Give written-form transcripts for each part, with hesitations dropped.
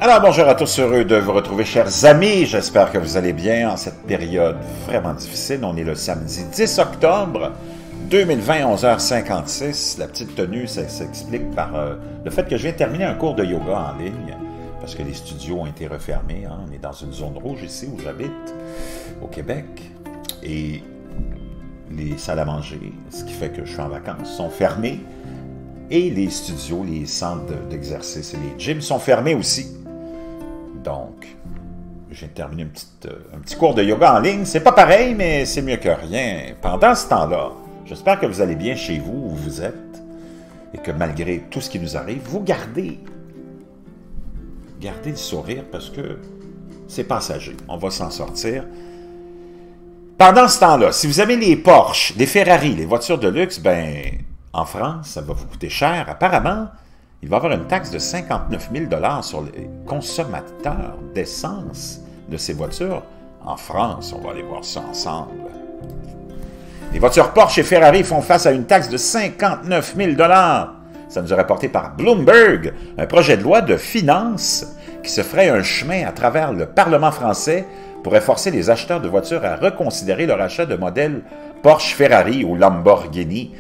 Alors bonjour à tous, heureux de vous retrouver chers amis, j'espère que vous allez bien en cette période vraiment difficile. On est le samedi 10 octobre 2020, 11h56. La petite tenue, ça s'explique par le fait que je viens de terminer un cours de yoga en ligne, parce que les studios ont été refermés. On est dans une zone rouge ici où j'habite, au Québec, et les salles à manger, ce qui fait que je suis en vacances, sont fermées, et les studios, les centres d'exercice et les gyms sont fermés aussi. Donc, j'ai terminé un petit cours de yoga en ligne. C'est pas pareil, mais c'est mieux que rien. Pendant ce temps-là, j'espère que vous allez bien chez vous, où vous êtes, et que malgré tout ce qui nous arrive, vous gardez le sourire parce que c'est passager. On va s'en sortir. Pendant ce temps-là, si vous avez les Porsche, les Ferrari, les voitures de luxe, ben, en France, ça va vous coûter cher. Apparemment, il va y avoir une taxe de 59 000 $ sur les consommateurs d'essence de ces voitures. En France, on va aller voir ça ensemble. Les voitures Porsche et Ferrari font face à une taxe de 59 000 $. Ça nous est rapporté par Bloomberg, un projet de loi de finances qui se ferait un chemin à travers le Parlement français pourrait forcer les acheteurs de voitures à reconsidérer leur achat de modèles Porsche, Ferrari ou Lamborghini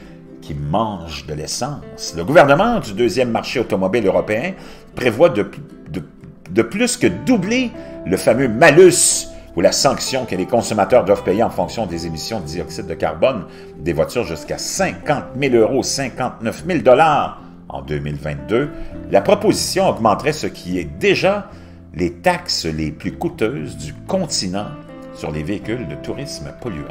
qui mangent de l'essence. Le gouvernement du deuxième marché automobile européen prévoit de plus que doubler le fameux malus ou la sanction que les consommateurs doivent payer en fonction des émissions de dioxyde de carbone des voitures jusqu'à 50 000 €, 59 000 $ en 2022. La proposition augmenterait ce qui est déjà les taxes les plus coûteuses du continent sur les véhicules de tourisme polluants.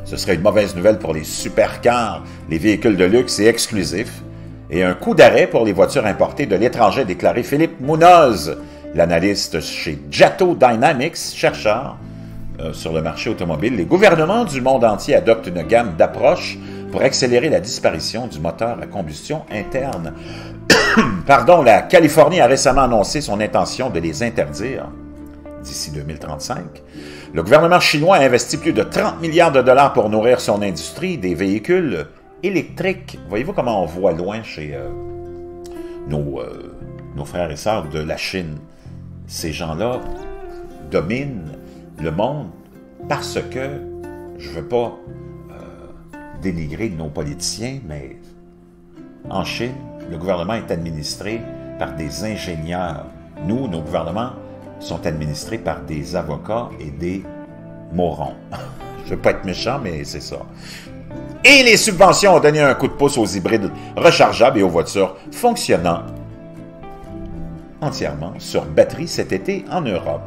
Ce serait une mauvaise nouvelle pour les supercars, les véhicules de luxe et exclusifs, et un coup d'arrêt pour les voitures importées de l'étranger, a déclaré Philippe Munoz, l'analyste chez Jato Dynamics, chercheur sur le marché automobile. Les gouvernements du monde entier adoptent une gamme d'approches pour accélérer la disparition du moteur à combustion interne. La Californie a récemment annoncé son intention de les interdire d'ici 2035. Le gouvernement chinois a investi plus de 30 milliards de dollars pour nourrir son industrie des véhicules électriques. Voyez-vous comment on voit loin chez nos frères et sœurs de la Chine. Ces gens-là dominent le monde parce que, je ne veux pas dénigrer nos politiciens, mais en Chine, le gouvernement est administré par des ingénieurs. Nous, nos gouvernements sont administrés par des avocats et des morons. Je ne veux pas être méchant, mais c'est ça. Et les subventions ont donné un coup de pouce aux hybrides rechargeables et aux voitures fonctionnant entièrement sur batterie cet été en Europe.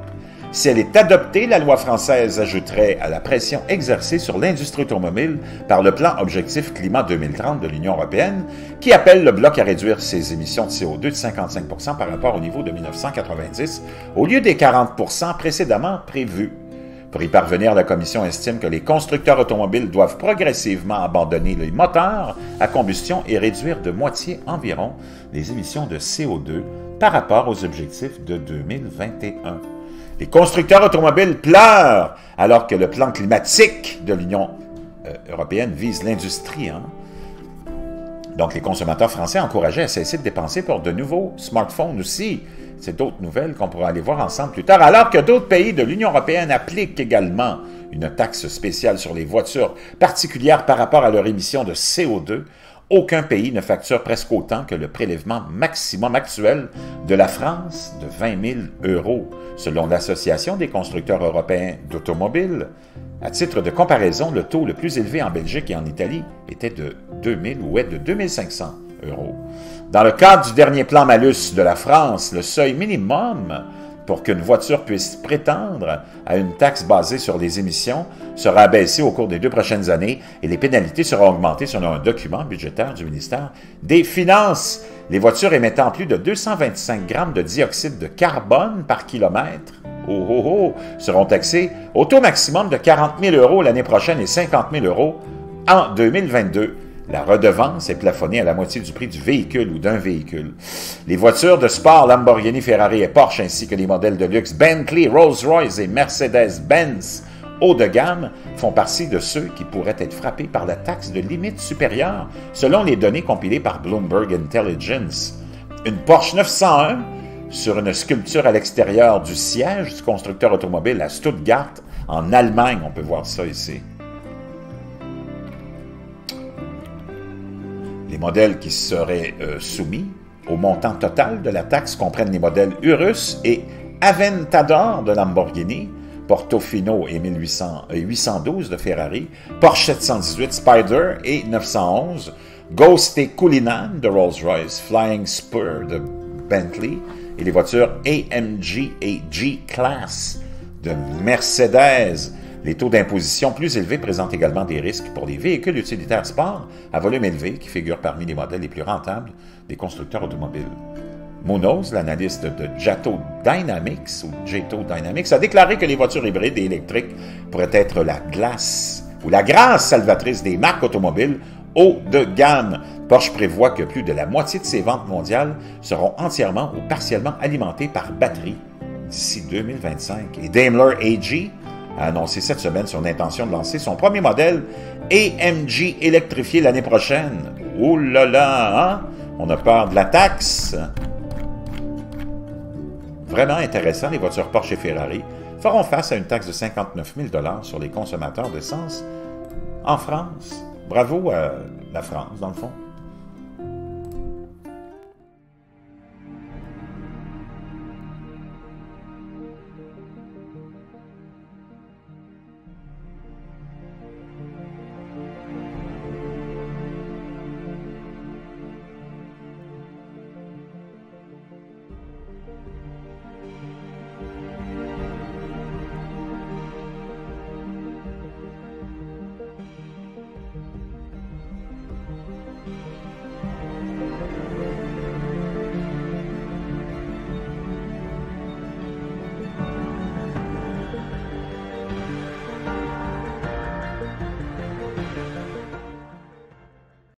Si elle est adoptée, la loi française ajouterait à la pression exercée sur l'industrie automobile par le plan Objectif Climat 2030 de l'Union européenne, qui appelle le bloc à réduire ses émissions de CO2 de 55 % par rapport au niveau de 1990, au lieu des 40 % précédemment prévus. Pour y parvenir, la Commission estime que les constructeurs automobiles doivent progressivement abandonner les moteurs à combustion et réduire de moitié environ les émissions de CO2 par rapport aux objectifs de 2021. Les constructeurs automobiles pleurent alors que le plan climatique de l'Union européenne vise l'industrie. Donc, les consommateurs français encouragés à cesser de dépenser pour de nouveaux smartphones aussi. C'est d'autres nouvelles qu'on pourra aller voir ensemble plus tard. Alors que d'autres pays de l'Union européenne appliquent également une taxe spéciale sur les voitures particulières par rapport à leur émission de CO2, aucun pays ne facture presque autant que le prélèvement maximum actuel de la France de 20 000 €, selon l'Association des constructeurs européens d'automobiles. À titre de comparaison, le taux le plus élevé en Belgique et en Italie était de 2 500 €. Dans le cadre du dernier plan malus de la France, le seuil minimum pour qu'une voiture puisse prétendre à une taxe basée sur les émissions sera abaissé au cours des 2 prochaines années et les pénalités seront augmentées selon un document budgétaire du ministère des Finances. Les voitures émettant plus de 225 grammes de dioxyde de carbone par kilomètre seront taxées au taux maximum de 40 000 € l'année prochaine et 50 000 € en 2022. La redevance est plafonnée à la moitié du prix du véhicule ou d'un véhicule. Les voitures de sport Lamborghini, Ferrari et Porsche, ainsi que les modèles de luxe Bentley, Rolls-Royce et Mercedes-Benz haut de gamme, font partie de ceux qui pourraient être frappés par la taxe de limite supérieure, selon les données compilées par Bloomberg Intelligence. Une Porsche 911 sur une sculpture à l'extérieur du siège du constructeur automobile à Stuttgart, en Allemagne. On peut voir ça ici. Les modèles qui seraient soumis au montant total de la taxe comprennent les modèles Urus et Aventador de Lamborghini, Portofino et 812 de Ferrari, Porsche 718 Spider et 911, Ghost et Cullinan de Rolls-Royce, Flying Spur de Bentley et les voitures AMG et G-Class de Mercedes. Les taux d'imposition plus élevés présentent également des risques pour les véhicules utilitaires sport à volume élevé qui figurent parmi les modèles les plus rentables des constructeurs automobiles. Munoz, l'analyste de Jato Dynamics, a déclaré que les voitures hybrides et électriques pourraient être la glace ou la grâce salvatrice des marques automobiles haut de gamme. Porsche prévoit que plus de la moitié de ses ventes mondiales seront entièrement ou partiellement alimentées par batterie d'ici 2025. Et Daimler AG a annoncé cette semaine son intention de lancer son premier modèle AMG électrifié l'année prochaine. Ouh là là, hein? On a peur de la taxe. Vraiment intéressant, les voitures Porsche et Ferrari feront face à une taxe de 59 000 $ sur les consommateurs d'essence en France. Bravo à la France, dans le fond.